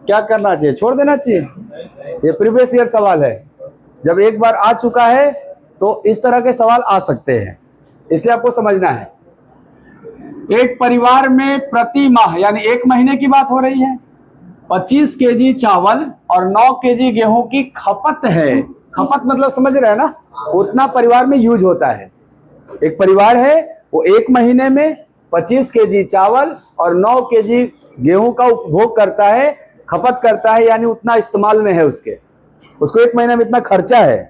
क्या करना चाहिए, छोड़ देना चाहिए? ये प्रीवियस ईयर सवाल है, जब एक बार आ चुका है तो इस तरह के सवाल आ सकते हैं, इसलिए आपको समझना है। एक परिवार में प्रति माह, यानी एक महीने की बात हो रही है, 25 केजी चावल और 9 केजी गेहूं की खपत है। खपत मतलब समझ रहे हैं ना, उतना परिवार में यूज होता है। एक परिवार है, वो एक महीने में 25 केजी चावल और 9 केजी गेहूं का उपभोग करता है, खपत करता है, यानी उतना इस्तेमाल में है उसको एक महीने में इतना खर्चा है।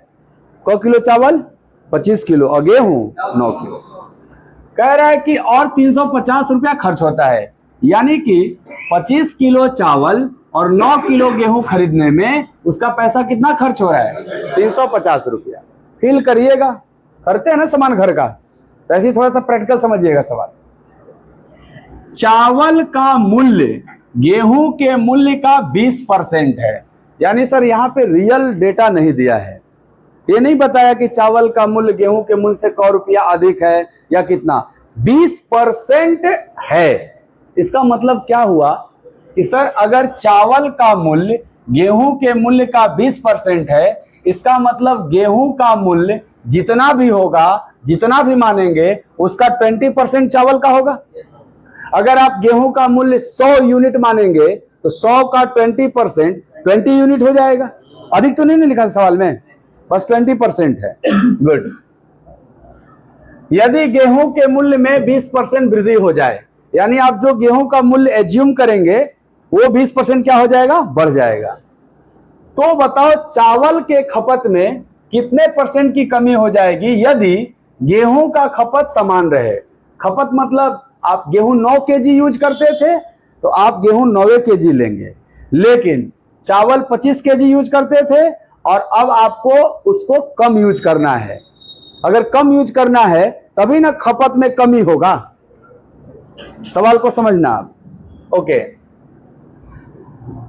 क किलो चावल 25 किलो और गेहूं 9 किलो। कह रहा है कि और 350 रुपया खर्च होता है, यानी कि 25 किलो चावल और 9 किलो गेहूं खरीदने में उसका पैसा कितना खर्च हो रहा है? 350 रुपया। फील करिएगा, करते हैं ना सामान घर का, तो ऐसे थोड़ा सा प्रैक्टिकल समझिएगा सवाल। चावल का मूल्य गेहूं के मूल्य का 20% है, यानी सर यहाँ पे रियल डेटा नहीं दिया है, ये नहीं बताया कि चावल का मूल्य गेहूं के मूल्य से 100 रुपया अधिक है या कितना, 20% है। इसका मतलब क्या हुआ कि सर अगर चावल का मूल्य गेहूं के मूल्य का 20% है, इसका मतलब गेहूं का मूल्य जितना भी होगा, जितना भी मानेंगे, उसका 20% चावल का होगा। अगर आप गेहूं का मूल्य 100 यूनिट मानेंगे तो 100 का 20% 20 यूनिट हो जाएगा। अधिक तो नहीं लिखा सवाल में, बस 20% है। गुड। यदि गेहूं के मूल्य में 20% वृद्धि हो जाए, यानी आप जो गेहूं का मूल्य एज्यूम करेंगे वो 20% क्या हो जाएगा? बढ़ जाएगा। तो बताओ चावल के खपत में कितने % की कमी हो जाएगी यदि गेहूं का खपत समान रहे? खपत मतलब आप गेहूं 9 केजी यूज करते थे तो आप गेहूं 9 केजी लेंगे, लेकिन चावल 25 केजी यूज करते थे और अब आपको उसको कम यूज करना है। अगर कम यूज करना है तभी ना खपत में कमी होगा। सवाल को समझना आप। ओके,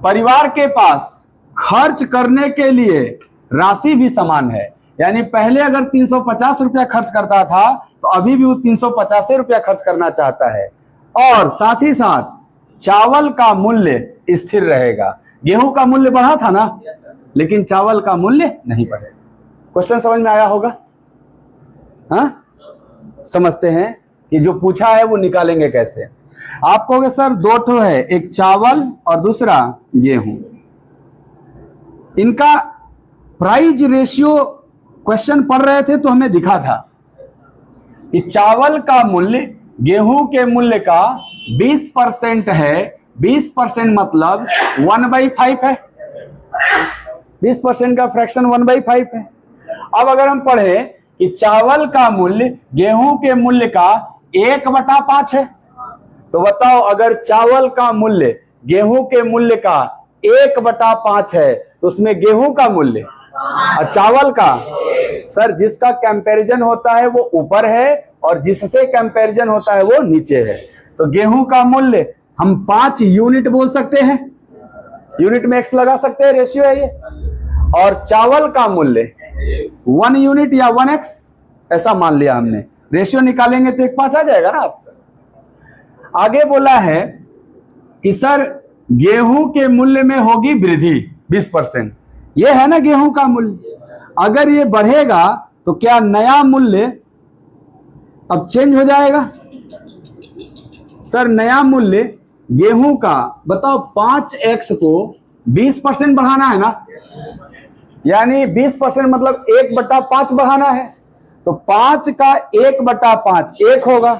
परिवार के पास खर्च करने के लिए राशि भी समान है, यानी पहले अगर 350 रुपया खर्च करता था तो अभी भी वो 350 रुपया खर्च करना चाहता है, और साथ ही साथ चावल का मूल्य स्थिर रहेगा। गेहूं का मूल्य बढ़ा था ना, लेकिन चावल का मूल्य नहीं बढ़ेगा। क्वेश्चन समझ में आया होगा? हाँ, समझते हैं कि जो पूछा है वो निकालेंगे कैसे। आप कहोगे सर 2 ठो है, एक चावल और दूसरा गेहूं, इनका प्राइस रेशियो क्वेश्चन पढ़ रहे थे तो हमें दिखा था कि चावल का मूल्य गेहूं के मूल्य का 20% है। 20% मतलब 1/5 है, 20% का फ्रैक्शन 1/5 है। अब अगर हम पढ़े कि चावल का मूल्य गेहूं के मूल्य का 1/5 है, तो बताओ अगर चावल का मूल्य गेहूं के मूल्य का 1/5 है तो उसमें गेहूं का मूल्य और चावल का, सर जिसका कंपैरिजन होता है वो ऊपर है और जिससे कंपैरिजन होता है वो नीचे है। तो गेहूं का मूल्य हम 5 यूनिट बोल सकते हैं, यूनिट में x लगा सकते हैं, रेशियो है ये। और चावल का मूल्य 1 यूनिट या 1x ऐसा मान लिया हमने। रेशियो निकालेंगे तो 1/5 आ जाएगा ना आपका। आगे बोला है कि सर गेहूं के मूल्य में होगी वृद्धि 20%, ये है ना गेहूं का मूल्य। अगर ये बढ़ेगा तो क्या नया मूल्य अब चेंज हो जाएगा? सर नया मूल्य गेहूं का बताओ 5x को 20% बढ़ाना है ना, यानी 20% मतलब 1/5 बढ़ाना है, तो 5 का 1/5 1 होगा।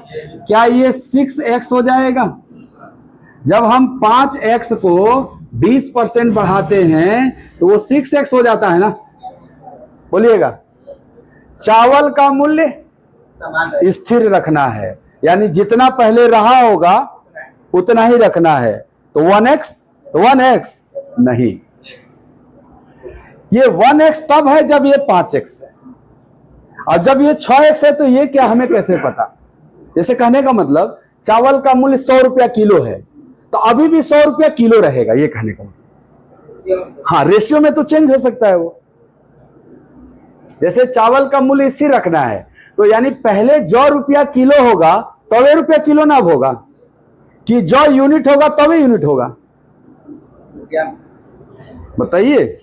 क्या ये 6x हो जाएगा? जब हम 5x को 20% बढ़ाते हैं तो वो 6x हो जाता है ना, बोलिएगा। चावल का मूल्य स्थिर रखना है, यानी जितना पहले रहा होगा उतना ही रखना है। तो 1x नहीं, ये 1x तब है जब ये 5x है, और जब ये 6x है तो ये क्या, हमें कैसे पता? जैसे कहने का मतलब चावल का मूल्य 100 रुपया किलो है तो अभी भी 100 रुपया किलो रहेगा, ये कहने का मतलब। हाँ, रेशियो में तो चेंज हो सकता है वो। जैसे चावल का मूल्य स्थिर रखना है तो यानी पहले जो रुपया किलो होगा तब रुपया किलो ना होगा, कि जो यूनिट होगा तभी यूनिट होगा। बताइए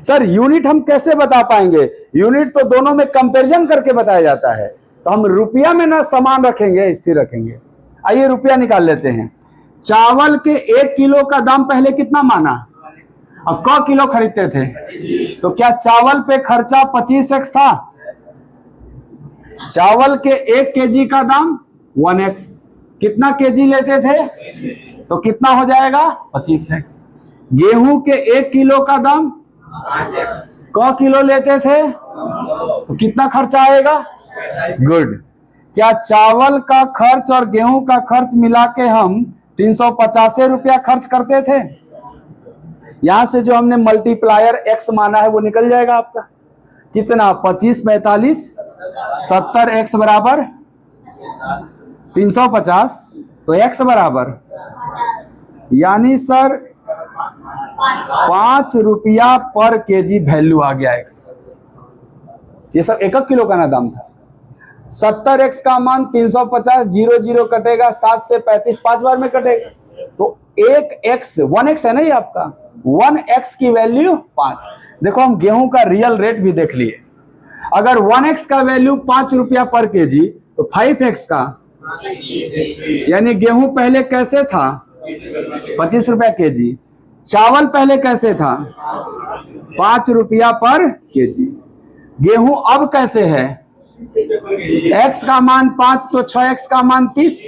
सर, यूनिट हम कैसे बता पाएंगे? यूनिट तो दोनों में कंपैरिजन करके बताया जाता है, तो हम रुपया में ना समान रखेंगे, स्थिर रखेंगे। आइए रुपया निकाल लेते हैं। चावल के 1 किलो का दाम पहले कितना माना? अब क किलो खरीदते थे, तो क्या चावल पे खर्चा 25x था? चावल के 1 केजी का दाम 1x, कितना केजी लेते थे तो कितना हो जाएगा? 25x। गेहूं के 1 किलो का दाम क किलो लेते थे तो कितना खर्चा आएगा? गुड। क्या चावल का खर्च और गेहूं का खर्च मिला के हम 350 रुपया खर्च करते थे? यहां से जो हमने मल्टीप्लायर x माना है वो निकल जाएगा आपका। कितना? 25 45 70x बराबर 350, तो x बराबर यानी सर 5 रुपया पर केजी वैल्यू आ गया x। ये सब 1 किलो का ना दाम था। 70x का मान 350, 0 0 कटेगा, 7 से 35 5 बार में कटेगा, तो 1x है ना ये आपका, 1x की वैल्यू 5। देखो हम गेहूं का रियल रेट भी देख लिए। अगर 1x का वैल्यू 5 रुपया पर केजी तो 5x का, यानी गेहूं पहले कैसे था? 25 रुपया केजी। चावल पहले कैसे था? 5 रुपया पर केजी। गेहूं अब कैसे है? x का मान 5 तो 6x का मान 30,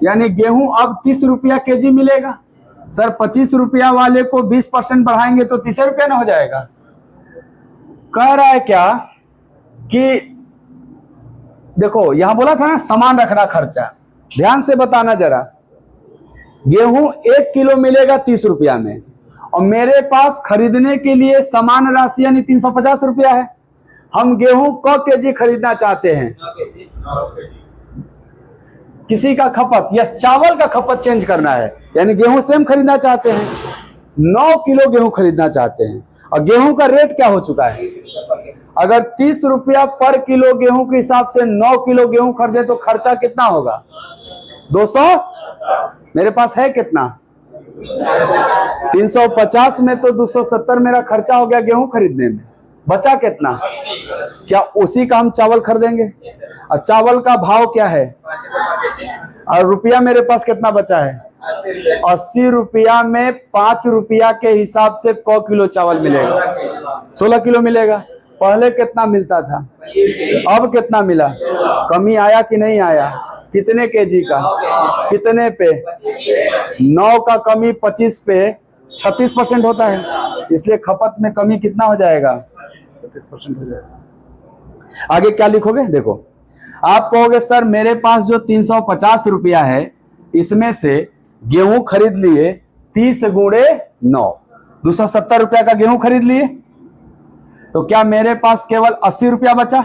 यानी गेहूं अब 30 रुपया केजी मिलेगा। सर 25 रुपया वाले को 20% बढ़ाएंगे तो 30 रुपया ना हो जाएगा? कह रहा है क्या कि देखो यहां बोला था ना समान रखना खर्चा, ध्यान से बताना जरा। गेहूं 1 किलो मिलेगा 30 रुपया में, और मेरे पास खरीदने के लिए समान राशि यानी 350 रुपया है। हम गेहूं क केजी खरीदना चाहते हैं। किसी का खपत या चावल का खपत चेंज करना है, यानी गेहूं सेम खरीदना चाहते हैं, 9 किलो गेहूं खरीदना चाहते हैं, और गेहूं का रेट क्या हो चुका है? अगर 30 रुपया पर किलो गेहूं के हिसाब से 9 किलो गेहूं खरीदे तो खर्चा कितना होगा? 200। मेरे पास है कितना? 350 में तो 270 मेरा खर्चा हो गया गेहूं खरीदने में। बचा कितना? क्या उसी का हम चावल खरीदेंगे? और चावल का भाव क्या है? और रुपया मेरे पास कितना बचा है? 80 रुपया में 5 रुपया के हिसाब से क किलो चावल मिलेगा? 16 किलो मिलेगा। पहले कितना मिलता था, अब कितना मिला? कमी आया कि नहीं आया? कितने केजी का? कितने पे? 9 का कमी 25 पे 36% होता है, इसलिए खपत में कमी कितना हो जाएगा? 36% हो जाएगा। आगे क्या लिखोगे? देखो आप कहोगे सर मेरे पास जो 350 रुपया है इसमें से गेहूं खरीद लिए 30 गुणे 9, 270 रुपया का गेहूं खरीद लिए, तो क्या मेरे पास केवल 80 रुपया बचा?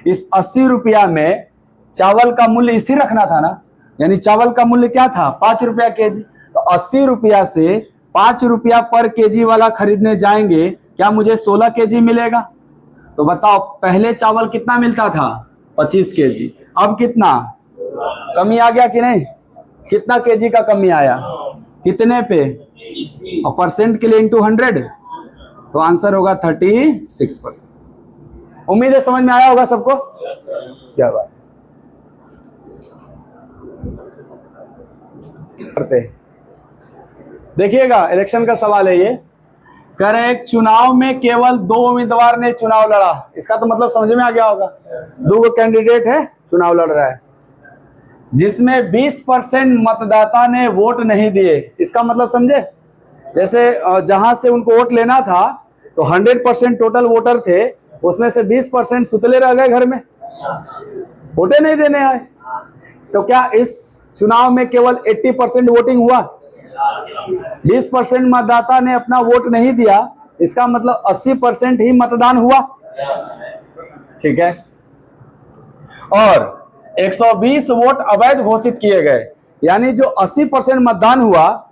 इस 80 रुपया में चावल का मूल्य स्थिर रखना था ना, यानी चावल का मूल्य क्या था? 5 रुपया केजी। तो 80 रुपया से 5 रुपया पर केजी वाला खरीदने जाएंगे, क्या मुझे 16 केजी मिलेगा? तो बताओ पहले चावल कितना मिलता था? 25 केजी। अब कितना कमी आ गया कि नहीं? कितना केजी का कमी आया? कितने पे? और परसेंट के लिए इंटू 100, तो आंसर होगा 36%। उम्मीद है समझ में आया होगा सबको। क्या बात है। करते देखिएगा, इलेक्शन का सवाल है ये। कह रहे हैं चुनाव में केवल 2 उम्मीदवार ने चुनाव लड़ा। इसका तो मतलब समझ में आ गया होगा, 2 कैंडिडेट है चुनाव लड़ रहा है, जिसमें 20% मतदाता ने वोट नहीं दिए। इसका मतलब समझे? जैसे जहां से उनको वोट लेना था तो 100% टोटल वोटर थे, उसमें से 20% सुतले रह गए घर में, वोटे नहीं देने आए। तो क्या इस चुनाव में केवल 80% वोटिंग हुआ? 20% मतदाता ने अपना वोट नहीं दिया, इसका मतलब 80% ही मतदान हुआ। ठीक है। और 120 वोट अवैध घोषित किए गए, यानी जो 80% मतदान हुआ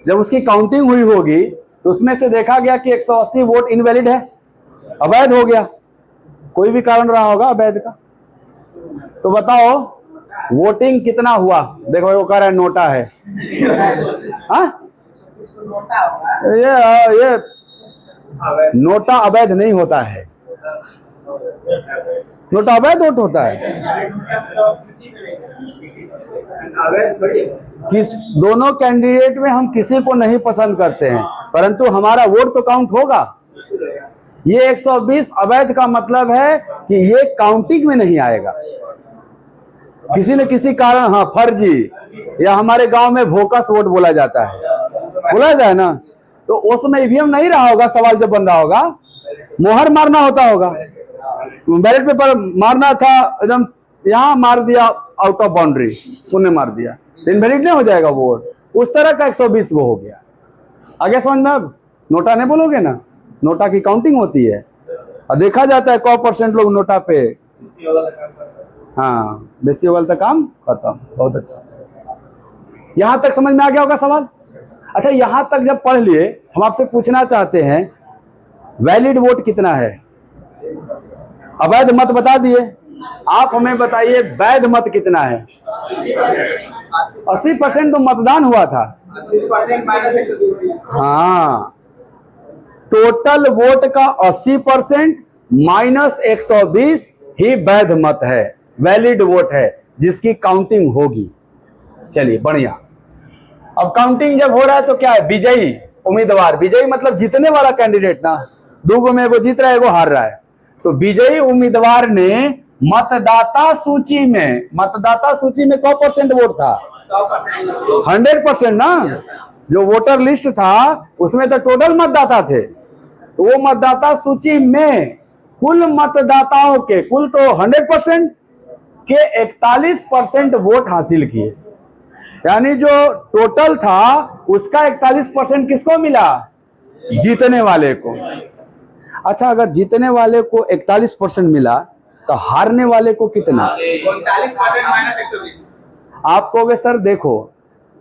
जब उसकी काउंटिंग हुई होगी तो उसमें से देखा गया कि 180 वोट इनवैलिड है, अवैध हो गया। कोई भी कारण रहा होगा अवैध का। तो बताओ वोटिंग कितना हुआ? देखो वो कह रहा है नोटा है। हाँ ये नोटा अवैध नहीं होता है। नोटा अवैध वोट होता है। किस दोनों कैंडिडेट में हम किसी को नहीं पसंद करते हैं, परंतु हमारा वोट तो काउंट होगा। ये 120 अवैध का मतलब है कि ये काउंटिंग में नहीं आएगा। किसी न किसी कारण, हाँ फर्जी, या हमारे गांव में भोकस वोट बोला जाता है, बोला जाए ना, तो उसमें ईवीएम नहीं रहा होगा। सवाल जब बंदा होगा, मोहर मारना होता होगा, बैलेट पेपर मारना था, एकदम यहाँ मार दिया आउट ऑफ बाउंड्री, उन्हें मार दिया, इनवैलिड नहीं हो जाएगा वोट। उस तरह का 120 वो हो गया। आगे समझ में? अब नोटा नहीं बोलोगे ना, नोटा की काउंटिंग होती है और देखा जाता है 100% लोग नोटा पे, हाँ बेसी होगा तो काम खत्म। बहुत अच्छा, यहां तक समझ में आ गया होगा सवाल। अच्छा, यहां तक जब पढ़ लिए, हम आपसे पूछना चाहते हैं वैलिड वोट कितना है। अवैध मत बता दिए, आप हमें बताइए वैध मत कितना है। 80% तो मतदान हुआ था। हाँ, टोटल वोट का 80% माइनस 120 ही वैध मत है, वैलिड वोट है, जिसकी काउंटिंग होगी। चलिए बढ़िया। अब काउंटिंग जब हो रहा है तो क्या है, विजयी उम्मीदवार, विजयी मतलब जीतने वाला कैंडिडेट ना, दो में एगो जीत रहा है एगो हार रहा है, तो विजयी उम्मीदवार ने मतदाता सूची में 100% वोट था, 100% ना, जो वोटर लिस्ट था उसमें तो टोटल मतदाता थे, तो वो मतदाता सूची में कुल मतदाताओं के, कुल तो 100% के 41% वोट हासिल किए। यानी जो टोटल था उसका 41% किसको मिला? जीतने वाले को। अच्छा, अगर जीतने वाले को 41% मिला तो हारने वाले को कितना? 39%। आप कहोगे सर देखो,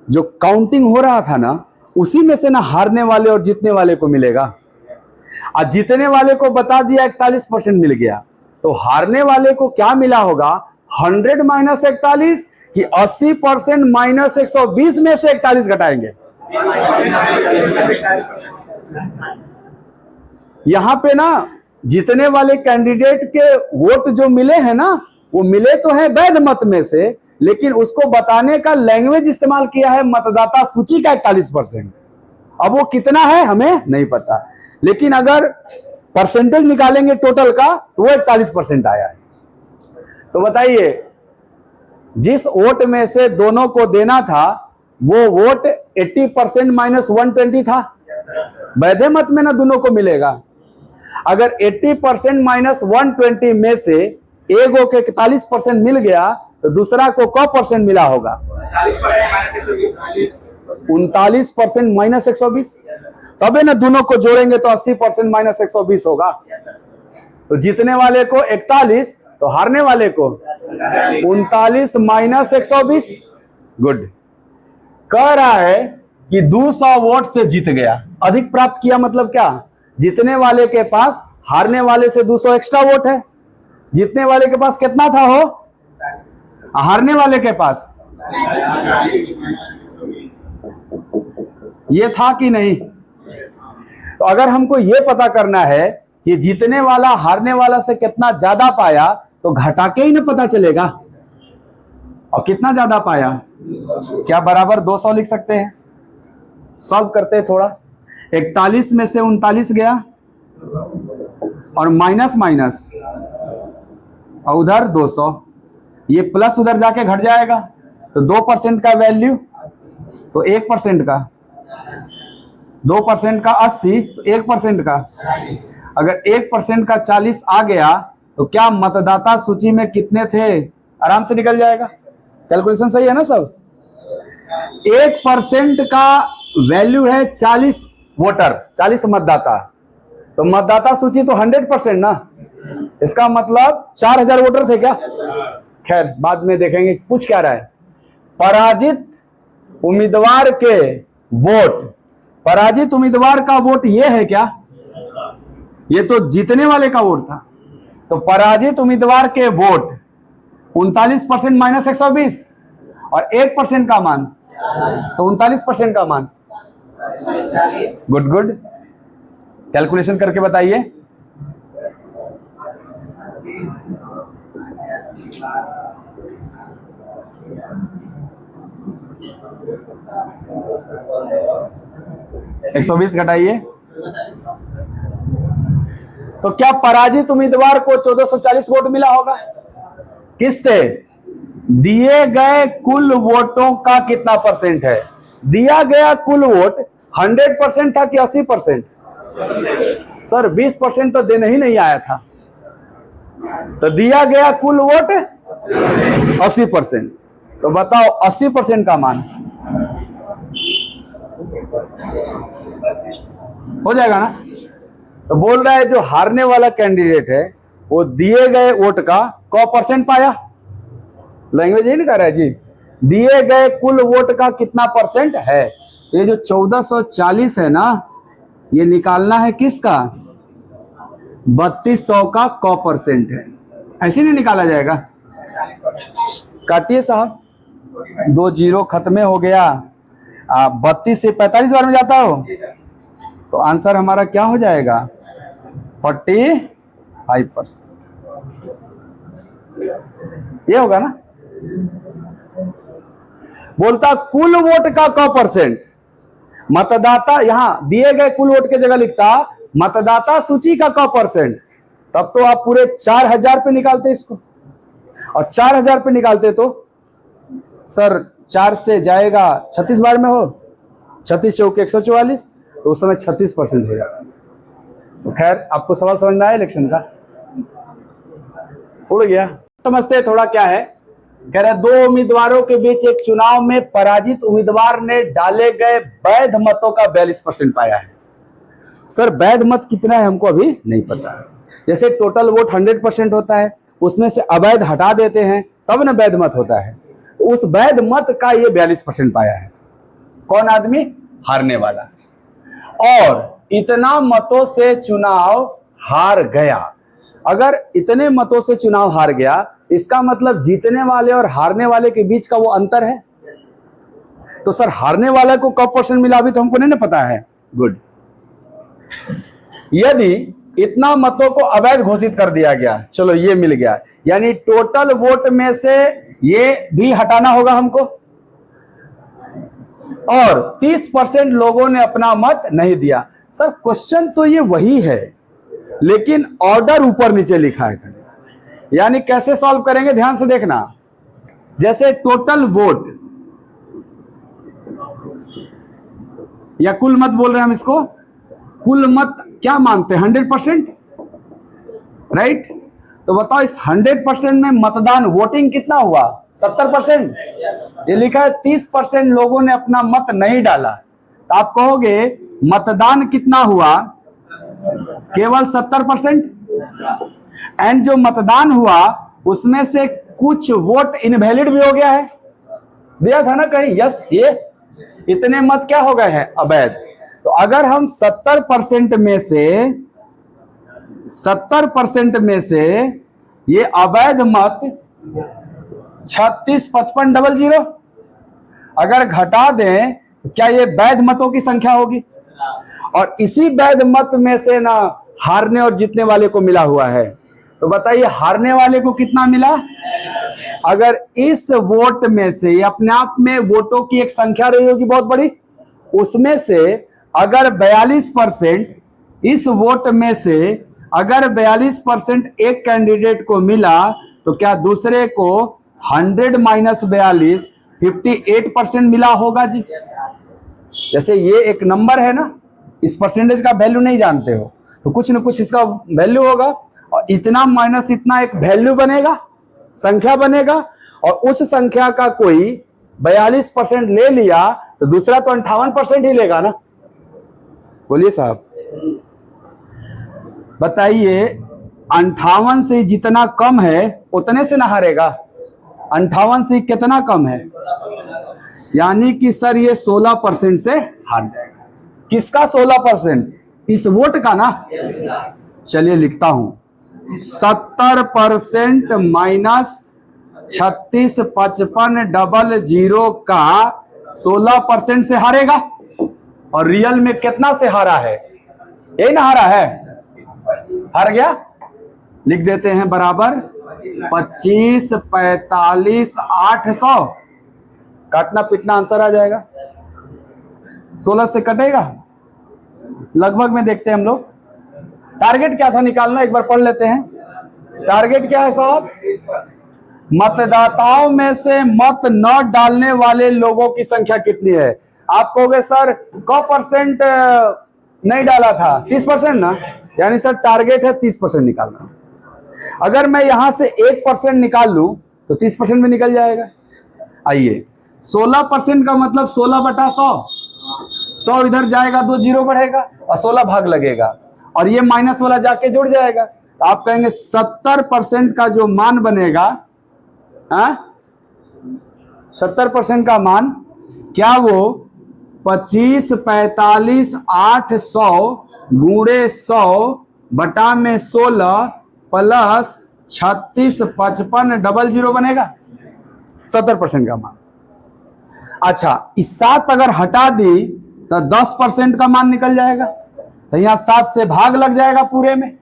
जो काउंटिंग हो रहा था ना, उसी में से ना हारने वाले और जीतने वाले को मिलेगा। आज जीतने वाले को बता दिया 41% मिल गया, तो हारने वाले को क्या मिला होगा? 100 माइनस 41 कि 80% माइनस 120 में से 41 घटाएंगे। यहां पे ना जीतने वाले कैंडिडेट के वोट जो मिले हैं ना, वो मिले तो है वैध मत में से, लेकिन उसको बताने का लैंग्वेज इस्तेमाल किया है मतदाता सूची का 41%। अब वो कितना है हमें नहीं पता, लेकिन अगर परसेंटेज निकालेंगे टोटल का तो वो 41% आया है। तो बताइए, जिस वोट में से दोनों को देना था वो वोट 80% माइनस 120 था, वैध मत में ना दोनों को मिलेगा। अगर 80% माइनस 120 में से एक को 41% मिल गया तो दूसरा को क्या परसेंट मिला होगा? 39% माइनस 120, तबे ना दोनों को जोड़ेंगे तो 80% माइनस 120 होगा। तो जीतने वाले को 41, तो हारने वाले को 39 माइनस 120। गुड। कह रहा है कि 200 वोट से जीत गया, अधिक प्राप्त किया, मतलब क्या? जीतने वाले के पास हारने वाले से 200 एक्स्ट्रा वोट है। जीतने वाले के पास कितना था हो? हारने वाले के पास ये था कि नहीं? तो अगर हमको ये पता करना है कि जीतने वाला हारने वाला से कितना ज्यादा पाया, तो घटा के ही ना पता चलेगा। और कितना ज्यादा पाया? क्या बराबर 200 लिख सकते हैं? सॉल्व करते हैं थोड़ा। 41 में से 39 गया और माइनस माइनस और उधर 200, ये प्लस उधर जाके घट जाएगा, तो 2% का वैल्यू, तो 1% का, 2% का 80, तो 1% का, अगर 1% का 40 आ गया तो क्या मतदाता सूची में कितने थे? आराम से निकल जाएगा। कैलकुलेशन सही है ना सब? 1% का वैल्यू है 40 वोटर, 40 मतदाता, तो मतदाता सूची तो 100% ना, इसका मतलब 4000 वोटर थे क्या? खैर बाद में देखेंगे पूछ क्या रहा है। पराजित उम्मीदवार के वोट, पराजित उम्मीदवार का वोट ये है क्या? ये तो जीतने वाले का वोट था। तो पराजित उम्मीदवार के वोट 39% माइनस 120 और 1% का मान, तो 39% का मान गुड गुड, कैलकुलेशन करके बताइए। एक 120 घटाइए। तो क्या पराजित उम्मीदवार को 1440 वोट मिला होगा? किससे? दिए गए कुल वोटों का कितना परसेंट है? दिया गया कुल वोट 100% था कि 80%? सर 20% तो देने ही नहीं आया था, तो दिया गया कुल वोट 80%। तो बताओ 80% का मान हो जाएगा ना? तो बोल रहा है जो हारने वाला कैंडिडेट है वो दिए गए वोट का क परसेंट पाया। लैंग्वेज यही नहीं कर रहा है जी, दिए गए कुल वोट का कितना परसेंट है। ये जो 1440 है ना, ये निकालना है किसका? 3200 का क परसेंट है। ऐसे नहीं निकाला जाएगा। काटिए साहब, 2 जीरो खत्म हो गया। 32 से 45 बार में जाता हो तो आंसर हमारा क्या हो जाएगा? 45%। ये होगा ना? बोलता कुल वोट का क परसेंट। मतदाता, यहां दिए गए कुल वोट के जगह लिखता मतदाता सूची का क परसेंट। तब तो आप पूरे 4000 पे निकालते इसको, और 4000 पे निकालते तो सर 4 से जाएगा 36 बार में हो, 36 चौके 144, तो उस समय 36% हो जाएगा। तो खैर आपको सवाल समझ में आया इलेक्शन का? उड़ गया। समझते हैं थोड़ा क्या है। कह रहे 2 उम्मीदवारों के बीच एक चुनाव में पराजित उम्मीदवार ने डाले गए वैध मतों का 42% पाया है। सर वैध मत कितना है हमको अभी नहीं पता। जैसे टोटल वोट 100% होता है, उसमें से अवैध हटा देते हैं तब ना वैध मत होता है। तो उस वैध मत का ये 42% पाया है। कौन आदमी? हारने वाला। और इतना मतों से चुनाव हार गया। अगर इतने मतों से चुनाव हार गया, इसका मतलब जीतने वाले और हारने वाले के बीच का वो अंतर है। तो सर हारने वाले को कब परसेंट मिला अभी तो हमको नहीं ना पता है। गुड। यदि इतना मतों को अवैध घोषित कर दिया गया, चलो ये मिल गया, यानी टोटल वोट में से ये भी हटाना होगा हमको, और 30% लोगों ने अपना मत नहीं दिया। सर क्वेश्चन तो ये वही है, लेकिन ऑर्डर ऊपर नीचे लिखा है। यानी कैसे सॉल्व करेंगे ध्यान से देखना। जैसे टोटल वोट या कुल मत बोल रहे हैं हम इसको, कुल मत क्या मानते हैं? 100%, राइट? तो बताओ इस 100% में मतदान वोटिंग कितना हुआ? 70%। ये लिखा है 30% लोगों ने अपना मत नहीं डाला। तो आप कहोगे मतदान कितना हुआ? केवल 70%। एंड जो मतदान हुआ उसमें से कुछ वोट इनवैलिड भी हो गया है, दिया था ना कहीं। यस, ये इतने मत क्या हो गए हैं? अवैध। तो अगर हम 70% में से ये अवैध मत 365500 अगर घटा दें तो क्या ये वैध मतों की संख्या होगी? और इसी वैध मत में से ना हारने और जीतने वाले को मिला हुआ है। तो बताइए हारने वाले को कितना मिला? अगर इस वोट में से, अपने आप में वोटों की एक संख्या रही होगी बहुत बड़ी, उसमें से अगर 42%, इस वोट में से अगर 42% एक कैंडिडेट को मिला, तो क्या दूसरे को 100 माइनस 42 58% मिला होगा जी? जैसे ये एक नंबर है ना, इस परसेंटेज का वैल्यू नहीं जानते हो तो कुछ न कुछ इसका वैल्यू होगा, और इतना माइनस इतना एक वैल्यू बनेगा, संख्या बनेगा, और उस संख्या का कोई 42% ले लिया तो दूसरा तो 58% ही लेगा ना। बोलिए साहब, बताइए 58 से जितना कम है उतने से ना हारेगा। 58 से कितना कम है? यानी कि सर ये 16% से हार जाएगा। किसका 16%? इस वोट का ना। चलिए लिखता हूं, 70% माइनस 365500 का 16% से हारेगा। और रियल में कितना से हारा है? यही ना हारा है, हार गया। लिख देते हैं बराबर 25 45 800, काटना पीटना आंसर आ जाएगा। 16 से कटेगा लगभग में। देखते हैं हम लोग टारगेट क्या था निकालना, एक बार पढ़ लेते हैं। टारगेट क्या है साहब? मतदाताओं में से मत न डालने वाले लोगों की संख्या कितनी है? आप कहोगे सर क परसेंट नहीं डाला था? 30% ना, यानी सर टारगेट है 30% निकालना। अगर मैं यहां से 1% निकाल लूं तो 30% में निकल जाएगा। आइए 16% का मतलब 16/100, 100 इधर जाएगा, 2 जीरो बढ़ेगा और 16 भाग लगेगा और ये माइनस वाला जाके जुड़ जाएगा। तो आप कहेंगे 70% का जो मान बनेगा, 70% का मान क्या वो 25 45 800 गुणे 100 बटा में 16 प्लस 36 55 00 बनेगा 70% का मान। अच्छा, इस 7 अगर हटा दी तो 10% का मान निकल जाएगा। तो यहां 7 से भाग लग जाएगा, पूरे में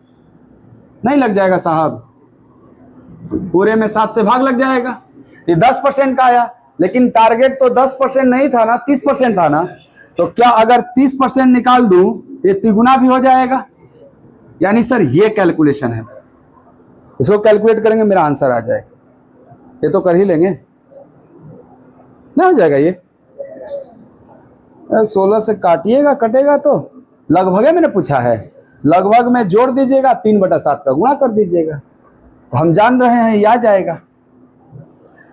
नहीं लग जाएगा साहब, पूरे में 7 से भाग लग जाएगा। ये 10% का आया, लेकिन टारगेट तो 10% नहीं था ना, 30% था ना। तो क्या अगर 30% निकाल दूं ये तिगुना भी हो जाएगा? यानी सर ये कैलकुलेशन है, इसको कैलकुलेट करेंगे मेरा आंसर आ जाएगा। ये तो कर ही लेंगे ना, हो जाएगा ये। 16 से काटिएगा, कटेगा तो लगभग है, मैंने पूछा है लगभग में जोड़ दीजिएगा, 3/7 का गुणा कर दीजिएगा, तो हम जान रहे हैं ये आ जाएगा।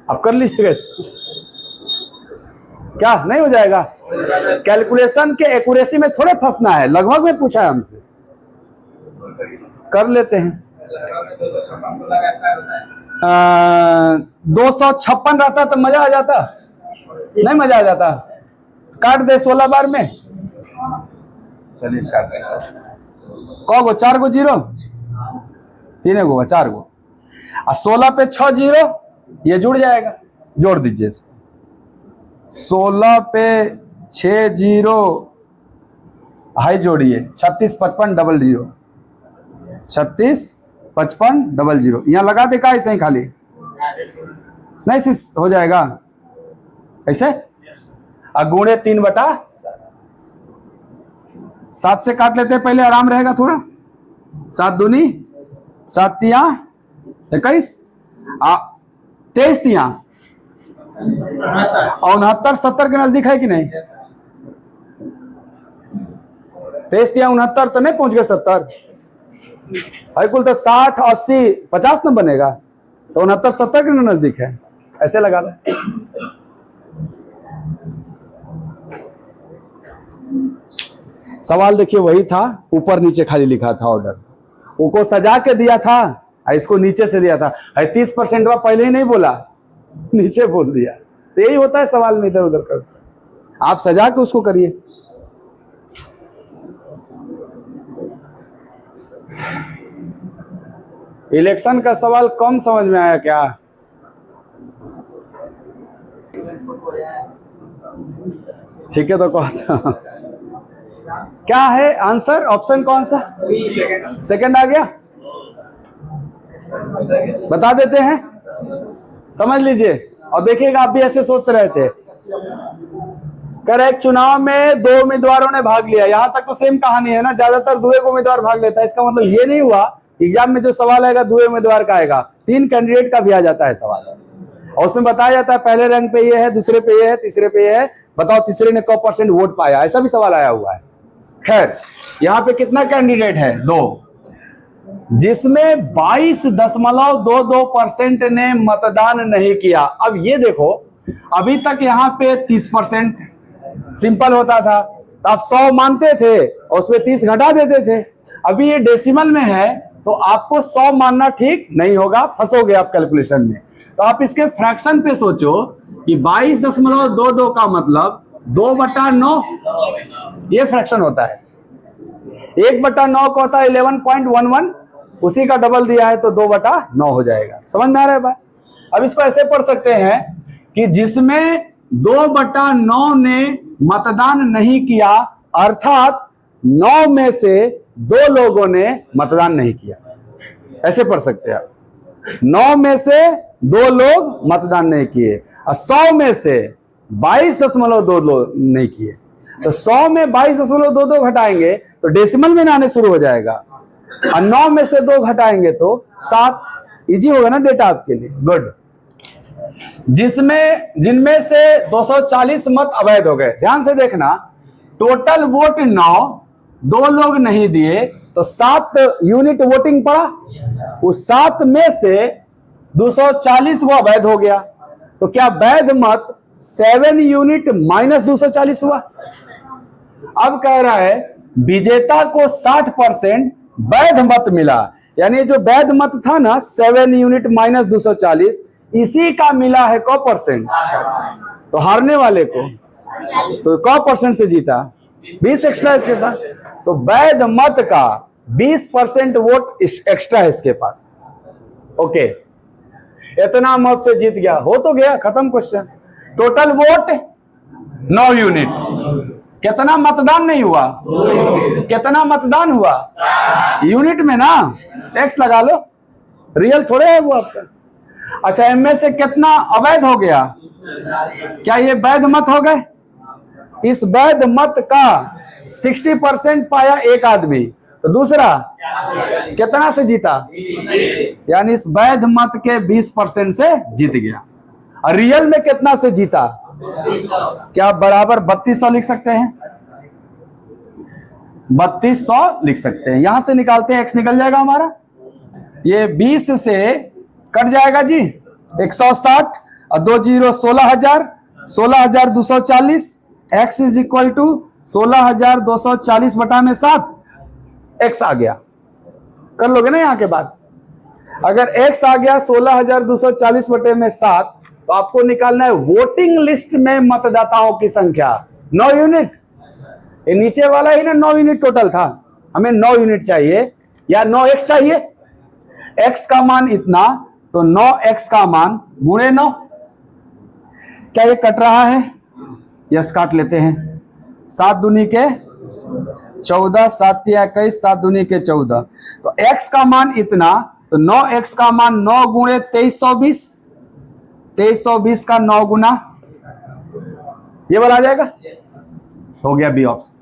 आप कर लीजिएगा इसको, क्या नहीं हो जाएगा? कैलकुलेशन के एक्यूरेसी में थोड़े फंसना है, लगभग में पूछा है हमसे, कर लेते हैं। 256 रहता तो मजा आ जाता, नहीं मजा आ जाता। काट दे 16 बार में, चलिए काट दे। कौ गो? 4 गो जीरो, 3 गो 4 गो, और 16 पे 6 जीरो, ये जुड़ जाएगा, जोड़ दीजिए इसको। 16 पे 6 जीरो, हाई जोड़िए, 36 55 00, 36 55 00। यहाँ लगा दे का ऐसे ही खाली नहीं सी हो जाएगा ऐसे। गुणे 3/7 से काट लेते हैं पहले, आराम रहेगा थोड़ा। 7 दूनी 7 तिया 21, 23 तिया 69, 70 के नजदीक है कि नहीं? 23 तिया 69 तो नहीं पहुंच गए 70 है, कुल तो 60 80 50 न बनेगा, तो 69 70 के नजदीक है, ऐसे लगा लो। सवाल देखिए वही था, ऊपर नीचे खाली लिखा था ऑर्डर, वो सजा के दिया था, इसको नीचे से दिया था। 30% पहले ही नहीं बोला, नीचे बोल दिया। तो यही होता है सवाल में, इधर उधर कर, आप सजा के उसको करिए। इलेक्शन का सवाल कम समझ में आया क्या? ठीक है, तो कहता क्या है आंसर? ऑप्शन कौन सा? सेकंड आ गया, बता देते हैं, समझ लीजिए और देखिएगा। आप भी ऐसे सोच रहे थे, करेक्ट। चुनाव में 2 उम्मीदवारों ने भाग लिया, यहां तक तो सेम कहानी है ना, ज्यादातर 2 उम्मीदवार भाग लेता है। इसका मतलब ये नहीं हुआ एग्जाम में जो सवाल आएगा 2 उम्मीदवार का आएगा, 3 कैंडिडेट का भी आ जाता है सवाल, और उसमें बताया जाता है पहले रैंक पे ये है, दूसरे पे ये है, तीसरे पे ये है, बताओ तीसरे ने कौ % वोट पाया, ऐसा भी सवाल आया हुआ है। खैर, यहाँ पे कितना कैंडिडेट है? 2, जिसमें 22.22% ने मतदान नहीं किया। अब ये देखो, अभी तक यहाँ पे 30% सिंपल होता था, तो आप 100 मानते थे और उसमें 30 घटा देते थे। अभी ये डेसिमल में है तो आपको 100 मानना ठीक नहीं होगा, फंसोगे आप कैलकुलेशन में। तो आप इसके फ्रैक्शन पे सोचो कि 22.22 का मतलब 2/9, ये फ्रैक्शन होता है। 1/9 का होता है 11.11, उसी का डबल दिया है तो 2/9 हो जाएगा। समझ में आ रहा है बात? अब इसको ऐसे पढ़ सकते हैं कि जिसमें 2/9 ने मतदान नहीं किया अर्थात 9 में से 2 लोगों ने मतदान नहीं किया, ऐसे पढ़ सकते हैं आप। 9 में से 2 लोग मतदान नहीं किए और 100 में से 22.22 लोग नहीं किए। तो 100 में 22.22 घटाएंगे तो डेसिमल में आने शुरू हो जाएगा और 9 में से 2 घटाएंगे तो 7। इजी होगा ना डेटा आपके लिए, गुड। जिनमें से 240 मत अवैध हो गए। ध्यान से देखना, टोटल वोट 9, 2 लोग नहीं दिए तो 7 यूनिट वोटिंग पड़ा। उस 7 में से 240 वो अवैध हो गया, तो क्या वैध मत 7 यूनिट माइनस 240 हुआ। अब कह रहा है विजेता को 60% वैध मत मिला, यानी जो वैध मत था ना 7 यूनिट माइनस 240, इसी का मिला है क परसेंट, तो हारने वाले को तो क परसेंट से जीता, 20 एक्स्ट्रा इसके पास। तो वैध मत का 20% वोट एक्स्ट्रा है इसके पास। ओके, इतना मत से जीत गया, हो तो गया, खत्म क्वेश्चन। Total vote 9 unit. कितना मतदान नहीं हुआ, कितना मतदान हुआ यूनिट में ना, टैक्स लगा लो, रियल थोड़े है वो आपका। अच्छा, इनमें से कितना अवैध हो गया, क्या ये वैध मत हो गए। इस वैध मत का 60% पाया एक आदमी, तो दूसरा कितना से जीता, यानी इस वैध मत के 20% से जीत गया। और रियल में कितना से जीता, क्या बराबर 3200 लिख सकते हैं, 3200 लिख सकते हैं। यहां से निकालते हैं, x निकल जाएगा हमारा, ये 20 से कट जाएगा जी 160 और 2 zero 16,000, 16,240। x is equal to 16,240 बटा में 7, x आ गया। कर लोगे ना यहां के बाद, अगर x आ गया 16,240 बटे में 7, तो आपको निकालना है वोटिंग लिस्ट में मतदाताओं की संख्या 9 यूनिट। ये नीचे वाला ही ना 9 यूनिट टोटल था, हमें 9 यूनिट चाहिए या 9x चाहिए। x का मान इतना, तो 9x का मान गुणे 9। क्या ये कट रहा है, यस काट लेते हैं। 7 दूनी के 14, 7 21, 7 दूनी के 14, तो x का मान इतना, तो 9x का मान 9 गुणे 2320, 2320 का 9 गुना, ये वाला आ जाएगा, हो गया बी ऑप्शन।